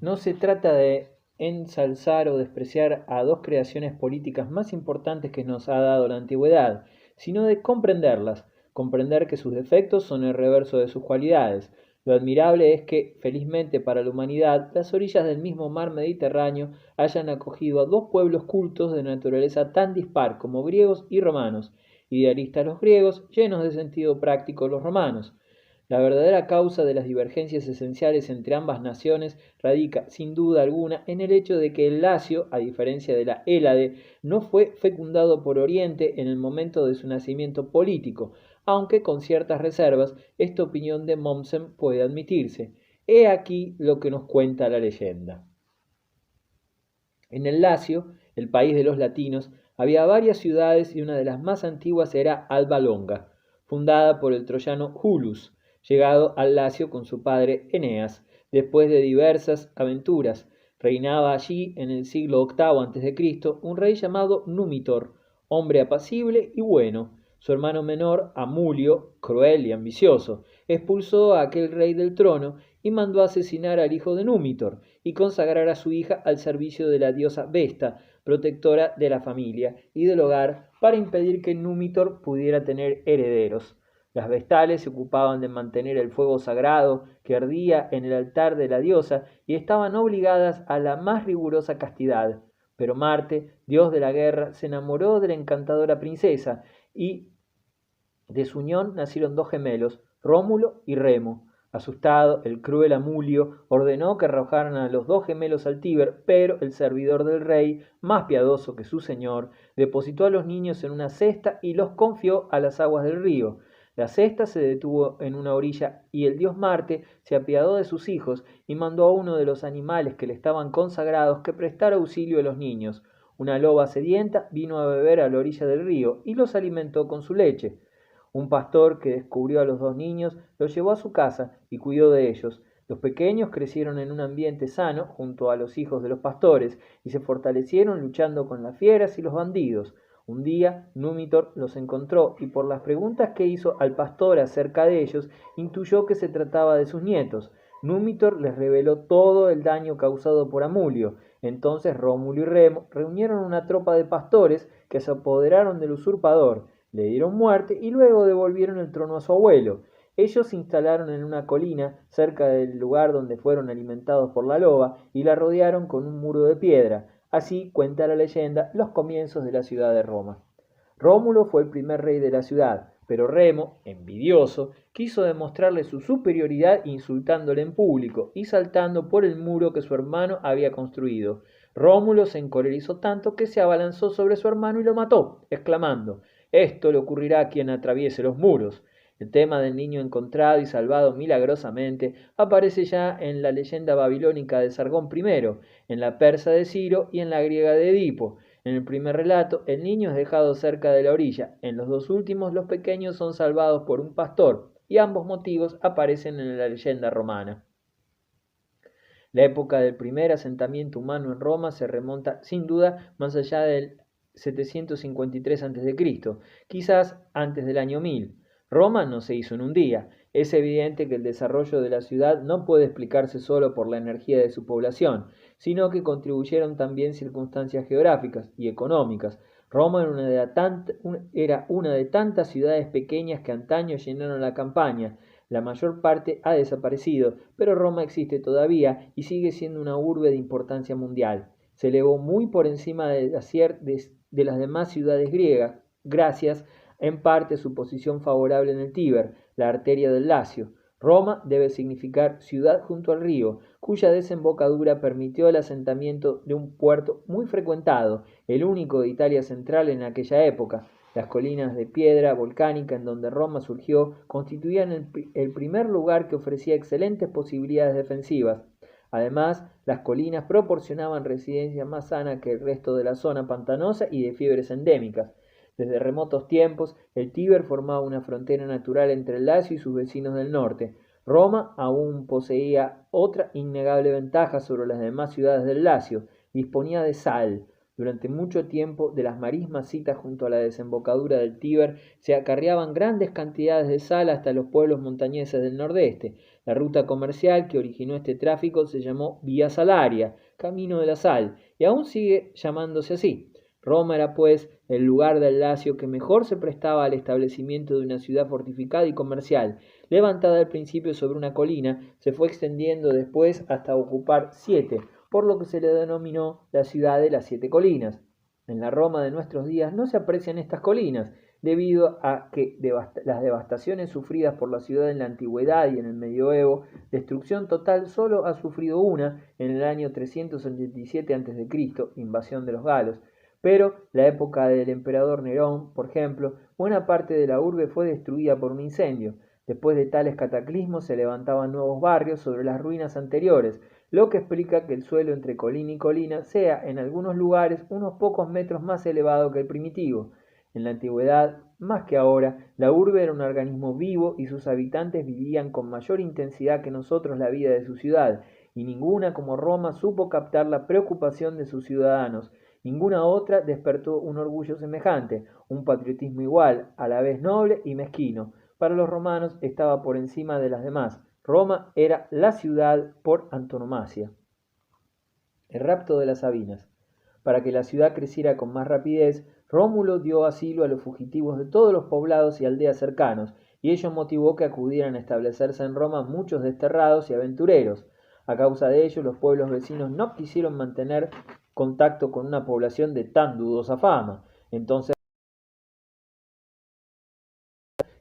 no se trata de ensalzar o despreciar a dos creaciones políticas más importantes que nos ha dado la antigüedad, sino de comprenderlas, comprender que sus defectos son el reverso de sus cualidades. Lo admirable es que, felizmente para la humanidad, las orillas del mismo mar Mediterráneo hayan acogido a dos pueblos cultos de naturaleza tan dispar como griegos y romanos, idealistas los griegos, llenos de sentido práctico los romanos. La verdadera causa de las divergencias esenciales entre ambas naciones radica, sin duda alguna, en el hecho de que el Lacio, a diferencia de la Hélade, no fue fecundado por Oriente en el momento de su nacimiento político, aunque con ciertas reservas esta opinión de Mommsen puede admitirse. He aquí lo que nos cuenta la leyenda. En el Lacio, el país de los latinos, había varias ciudades y una de las más antiguas era Alba Longa, fundada por el troyano Julus, llegado al Lacio con su padre Eneas, después de diversas aventuras. Reinaba allí en el siglo VIII a.C. un rey llamado Numitor, hombre apacible y bueno. Su hermano menor, Amulio, cruel y ambicioso, expulsó a aquel rey del trono y mandó asesinar al hijo de Numitor y consagrar a su hija al servicio de la diosa Vesta, protectora de la familia y del hogar, para impedir que Numitor pudiera tener herederos. Las vestales se ocupaban de mantener el fuego sagrado que ardía en el altar de la diosa y estaban obligadas a la más rigurosa castidad. Pero Marte, dios de la guerra, se enamoró de la encantadora princesa y de su unión nacieron dos gemelos, Rómulo y Remo. Asustado, el cruel Amulio ordenó que arrojaran a los dos gemelos al Tíber, pero el servidor del rey, más piadoso que su señor, depositó a los niños en una cesta y los confió a las aguas del río. La cesta se detuvo en una orilla y el dios Marte se apiadó de sus hijos y mandó a uno de los animales que le estaban consagrados que prestara auxilio a los niños. Una loba sedienta vino a beber a la orilla del río y los alimentó con su leche. Un pastor que descubrió a los dos niños los llevó a su casa y cuidó de ellos. Los pequeños crecieron en un ambiente sano junto a los hijos de los pastores y se fortalecieron luchando con las fieras y los bandidos. Un día Numitor los encontró y por las preguntas que hizo al pastor acerca de ellos, intuyó que se trataba de sus nietos. Numitor les reveló todo el daño causado por Amulio. Entonces Rómulo y Remo reunieron una tropa de pastores que se apoderaron del usurpador, le dieron muerte y luego devolvieron el trono a su abuelo. Ellos se instalaron en una colina cerca del lugar donde fueron alimentados por la loba y la rodearon con un muro de piedra. Así cuenta la leyenda los comienzos de la ciudad de Roma. Rómulo fue el primer rey de la ciudad, pero Remo, envidioso, quiso demostrarle su superioridad insultándole en público y saltando por el muro que su hermano había construido. Rómulo se encolerizó tanto que se abalanzó sobre su hermano y lo mató, exclamando: «Esto le ocurrirá a quien atraviese los muros». El tema del niño encontrado y salvado milagrosamente aparece ya en la leyenda babilónica de Sargón I, en la persa de Ciro y en la griega de Edipo. En el primer relato, el niño es dejado cerca de la orilla. En los dos últimos, los pequeños son salvados por un pastor, y ambos motivos aparecen en la leyenda romana. La época del primer asentamiento humano en Roma se remonta, sin duda, más allá del 753 a.C., quizás antes del año 1000. Roma no se hizo en un día. Es evidente que el desarrollo de la ciudad no puede explicarse solo por la energía de su población, sino que contribuyeron también circunstancias geográficas y económicas. Roma era una de tantas ciudades pequeñas que antaño llenaron la campaña. La mayor parte ha desaparecido, pero Roma existe todavía y sigue siendo una urbe de importancia mundial. Se elevó muy por encima de las demás ciudades griegas, gracias en parte a su posición favorable en el Tíber, la arteria del Lacio. Roma debe significar ciudad junto al río, cuya desembocadura permitió el asentamiento de un puerto muy frecuentado, el único de Italia central en aquella época. Las colinas de piedra volcánica en donde Roma surgió constituían el primer lugar que ofrecía excelentes posibilidades defensivas. Además, las colinas proporcionaban residencia más sana que el resto de la zona pantanosa y de fiebres endémicas. Desde remotos tiempos, el Tíber formaba una frontera natural entre el Lacio y sus vecinos del norte. Roma aún poseía otra innegable ventaja sobre las demás ciudades del Lacio: disponía de sal. Durante mucho tiempo, de las marismas citas junto a la desembocadura del Tíber, se acarreaban grandes cantidades de sal hasta los pueblos montañeses del nordeste. La ruta comercial que originó este tráfico se llamó Vía Salaria, Camino de la Sal, y aún sigue llamándose así. Roma era, pues, el lugar del Lacio que mejor se prestaba al establecimiento de una ciudad fortificada y comercial. Levantada al principio sobre una colina, se fue extendiendo después hasta ocupar 7, por lo que se le denominó la ciudad de las 7 colinas. En la Roma de nuestros días no se aprecian estas colinas, debido a que las devastaciones sufridas por la ciudad en la antigüedad y en el medioevo, destrucción total solo ha sufrido una en el año 387 a.C., invasión de los galos. Pero la época del emperador Nerón, por ejemplo, buena parte de la urbe fue destruida por un incendio. Después de tales cataclismos se levantaban nuevos barrios sobre las ruinas anteriores, lo que explica que el suelo entre colina y colina sea en algunos lugares unos pocos metros más elevado que el primitivo. En la antigüedad, más que ahora, la urbe era un organismo vivo y sus habitantes vivían con mayor intensidad que nosotros la vida de su ciudad, y ninguna como Roma supo captar la preocupación de sus ciudadanos. Ninguna otra despertó un orgullo semejante, un patriotismo igual, a la vez noble y mezquino. Para los romanos estaba por encima de las demás. Roma era la ciudad por antonomasia. El rapto de las Sabinas. Para que la ciudad creciera con más rapidez, Rómulo dio asilo a los fugitivos de todos los poblados y aldeas cercanos, y ello motivó que acudieran a establecerse en Roma muchos desterrados y aventureros. A causa de ello, los pueblos vecinos no quisieron mantener contacto con una población de tan dudosa fama. Entonces,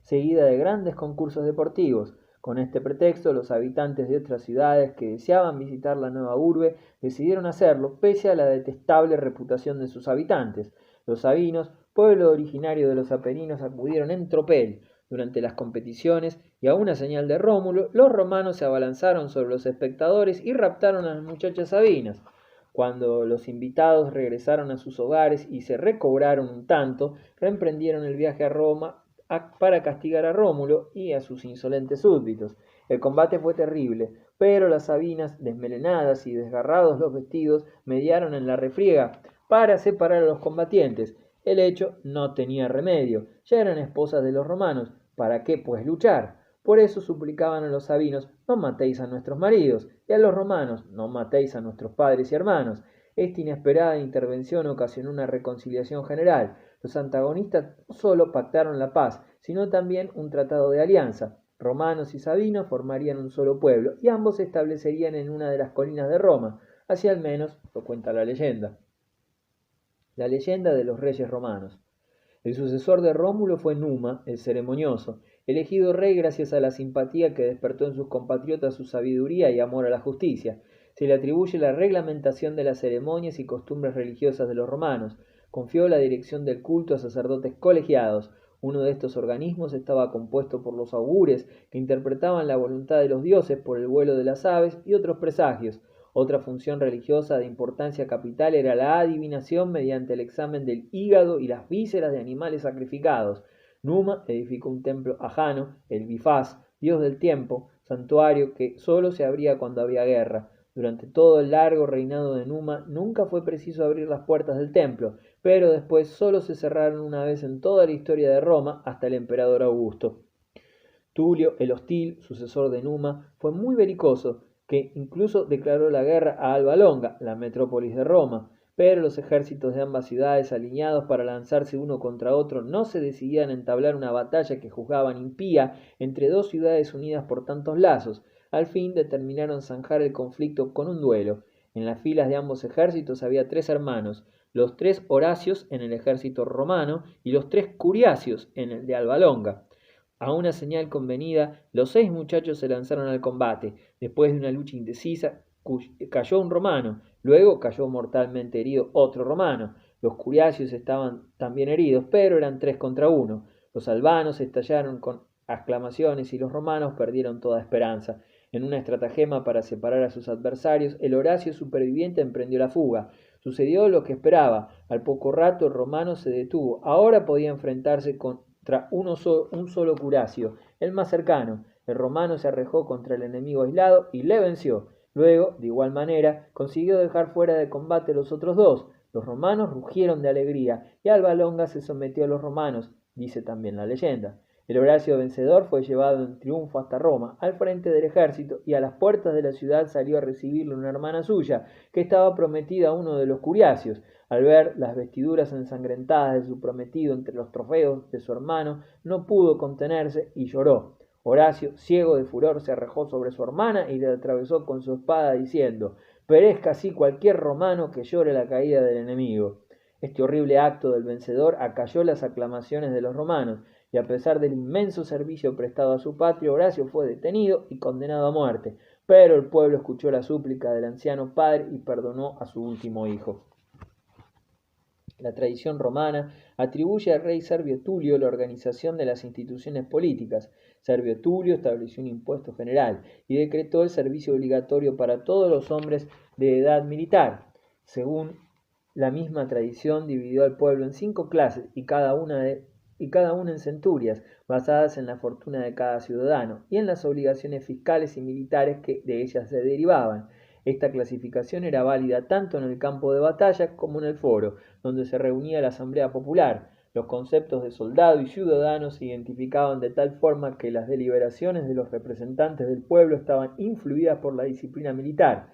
seguida de grandes concursos deportivos. Con este pretexto, los habitantes de otras ciudades que deseaban visitar la nueva urbe decidieron hacerlo, pese a la detestable reputación de sus habitantes. Los sabinos, pueblo originario de los Apeninos, acudieron en tropel durante las competiciones y a una señal de Rómulo, los romanos se abalanzaron sobre los espectadores y raptaron a las muchachas sabinas. Cuando los invitados regresaron a sus hogares y se recobraron un tanto, reemprendieron el viaje a Roma para castigar a Rómulo y a sus insolentes súbditos. El combate fue terrible, pero las sabinas, desmelenadas y desgarrados los vestidos, mediaron en la refriega para separar a los combatientes. El hecho no tenía remedio, ya eran esposas de los romanos, ¿para qué pues luchar? Por eso suplicaban a los sabinos, no matéis a nuestros maridos, y a los romanos, no matéis a nuestros padres y hermanos. Esta inesperada intervención ocasionó una reconciliación general. Los antagonistas no solo pactaron la paz, sino también un tratado de alianza. Romanos y sabinos formarían un solo pueblo, y ambos se establecerían en una de las colinas de Roma. Así al menos lo cuenta la leyenda. La leyenda de los reyes romanos. El sucesor de Rómulo fue Numa, el ceremonioso, elegido rey gracias a la simpatía que despertó en sus compatriotas su sabiduría y amor a la justicia. Se le atribuye la reglamentación de las ceremonias y costumbres religiosas de los romanos. Confió la dirección del culto a sacerdotes colegiados. Uno de estos organismos estaba compuesto por los augures, que interpretaban la voluntad de los dioses por el vuelo de las aves y otros presagios. Otra función religiosa de importancia capital era la adivinación mediante el examen del hígado y las vísceras de animales sacrificados. Numa edificó un templo a Jano, el Bifaz, dios del tiempo, santuario que solo se abría cuando había guerra. Durante todo el largo reinado de Numa nunca fue preciso abrir las puertas del templo, pero después solo se cerraron una vez en toda la historia de Roma hasta el emperador Augusto. Tulio el Hostil, sucesor de Numa, fue muy belicoso, que incluso declaró la guerra a Alba Longa, la metrópolis de Roma, pero los ejércitos de ambas ciudades, alineados para lanzarse uno contra otro, no se decidían a entablar una batalla que juzgaban impía entre dos ciudades unidas por tantos lazos. Al fin determinaron zanjar el conflicto con un duelo. En las filas de ambos ejércitos había 3 hermanos, los 3 Horacios en el ejército romano y los 3 Curiacios en el de Alba Longa. A una señal convenida, los 6 muchachos se lanzaron al combate. Después de una lucha indecisa, cayó un romano, luego cayó mortalmente herido otro romano. Los curiacios estaban también heridos, pero eran 3 contra 1. Los albanos estallaron con exclamaciones y los romanos perdieron toda esperanza. En una estratagema para separar a sus adversarios, el Horacio superviviente emprendió la fuga. Sucedió lo que esperaba. Al poco rato el romano se detuvo. Ahora podía enfrentarse contra un solo Curacio, el más cercano. El romano se arrojó contra el enemigo aislado y le venció. Luego, de igual manera, consiguió dejar fuera de combate a los otros dos. Los romanos rugieron de alegría y Alba Longa se sometió a los romanos, dice también la leyenda. El Horacio vencedor fue llevado en triunfo hasta Roma, al frente del ejército, y a las puertas de la ciudad salió a recibirle una hermana suya, que estaba prometida a uno de los curiacios. Al ver las vestiduras ensangrentadas de su prometido entre los trofeos de su hermano, no pudo contenerse y lloró. Horacio, ciego de furor, se arrojó sobre su hermana y le atravesó con su espada, diciendo: «Perezca así cualquier romano que llore la caída del enemigo». Este horrible acto del vencedor acalló las aclamaciones de los romanos, y a pesar del inmenso servicio prestado a su patria, Horacio fue detenido y condenado a muerte, pero el pueblo escuchó la súplica del anciano padre y perdonó a su último hijo. La tradición romana atribuye al rey Servio Tulio la organización de las instituciones políticas. Servio Tulio estableció un impuesto general y decretó el servicio obligatorio para todos los hombres de edad militar. Según la misma tradición, dividió al pueblo en 5 clases y cada una en centurias, basadas en la fortuna de cada ciudadano y en las obligaciones fiscales y militares que de ellas se derivaban. Esta clasificación era válida tanto en el campo de batalla como en el foro, donde se reunía la asamblea popular. Los conceptos de soldado y ciudadano se identificaban de tal forma que las deliberaciones de los representantes del pueblo estaban influidas por la disciplina militar.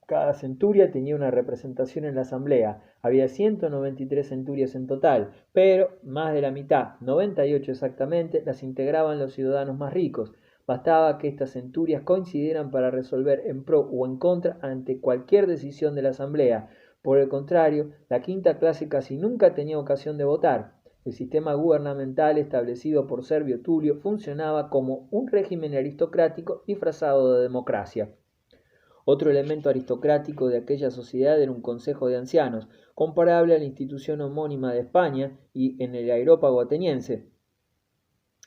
Cada centuria tenía una representación en la asamblea. Había 193 centurias en total, pero más de la mitad, 98 exactamente, las integraban los ciudadanos más ricos. Bastaba que estas centurias coincidieran para resolver en pro o en contra ante cualquier decisión de la asamblea. Por el contrario, la quinta clase casi nunca tenía ocasión de votar. El sistema gubernamental establecido por Servio Tulio funcionaba como un régimen aristocrático disfrazado de democracia. Otro elemento aristocrático de aquella sociedad era un consejo de ancianos, comparable a la institución homónima de España y en el aerópago ateniense.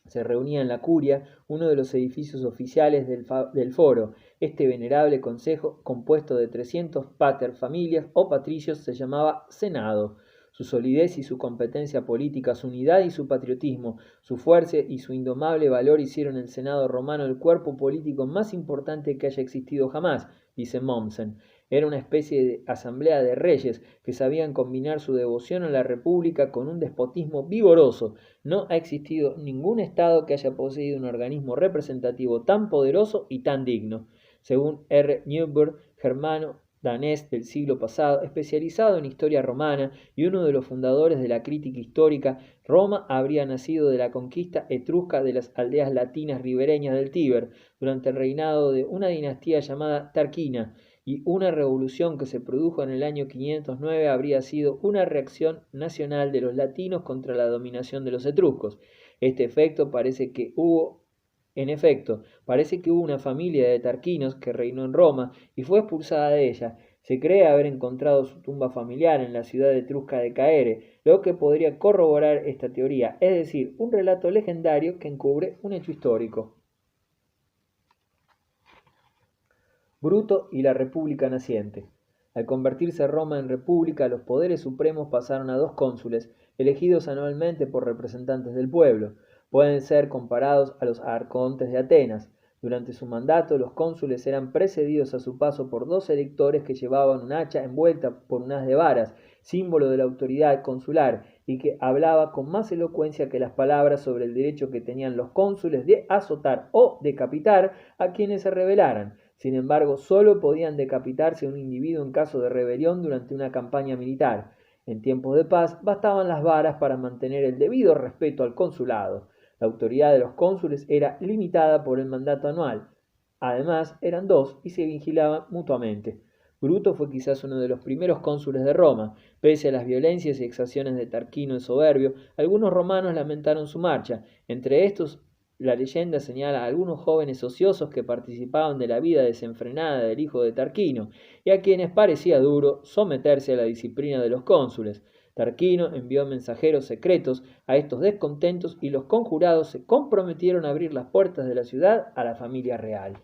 Se reunía en la curia, uno de los edificios oficiales del foro. Este venerable consejo, compuesto de 300 pater familias o patricios, se llamaba Senado. Su solidez y su competencia política, su unidad y su patriotismo, su fuerza y su indomable valor hicieron el Senado romano el cuerpo político más importante que haya existido jamás, dice Mommsen. Era una especie de asamblea de reyes que sabían combinar su devoción a la república con un despotismo vigoroso. No ha existido ningún estado que haya poseído un organismo representativo tan poderoso y tan digno. Según R. Newburgh, germano danés del siglo pasado, especializado en historia romana y uno de los fundadores de la crítica histórica, Roma habría nacido de la conquista etrusca de las aldeas latinas ribereñas del Tíber, durante el reinado de una dinastía llamada Tarquina, y una revolución que se produjo en el año 509 habría sido una reacción nacional de los latinos contra la dominación de los etruscos. En efecto, parece que hubo una familia de tarquinos que reinó en Roma y fue expulsada de ella. Se cree haber encontrado su tumba familiar en la ciudad etrusca de Caere, lo que podría corroborar esta teoría, es decir, un relato legendario que encubre un hecho histórico. Bruto y la República naciente. Al convertirse Roma en república, los poderes supremos pasaron a 2 cónsules, elegidos anualmente por representantes del pueblo. Pueden ser comparados a los arcontes de Atenas. Durante su mandato, los cónsules eran precedidos a su paso por 2 electores que llevaban un hacha envuelta por un haz de varas, símbolo de la autoridad consular, y que hablaba con más elocuencia que las palabras sobre el derecho que tenían los cónsules de azotar o decapitar a quienes se rebelaran. Sin embargo, solo podían decapitarse a un individuo en caso de rebelión durante una campaña militar. En tiempos de paz bastaban las varas para mantener el debido respeto al consulado. La autoridad de los cónsules era limitada por el mandato anual. Además, eran 2 y se vigilaban mutuamente. Bruto fue quizás uno de los primeros cónsules de Roma. Pese a las violencias y exacciones de Tarquino el Soberbio, algunos romanos lamentaron su marcha. Entre estos, la leyenda señala a algunos jóvenes ociosos que participaban de la vida desenfrenada del hijo de Tarquino, y a quienes parecía duro someterse a la disciplina de los cónsules. Tarquino envió mensajeros secretos a estos descontentos y los conjurados se comprometieron a abrir las puertas de la ciudad a la familia real.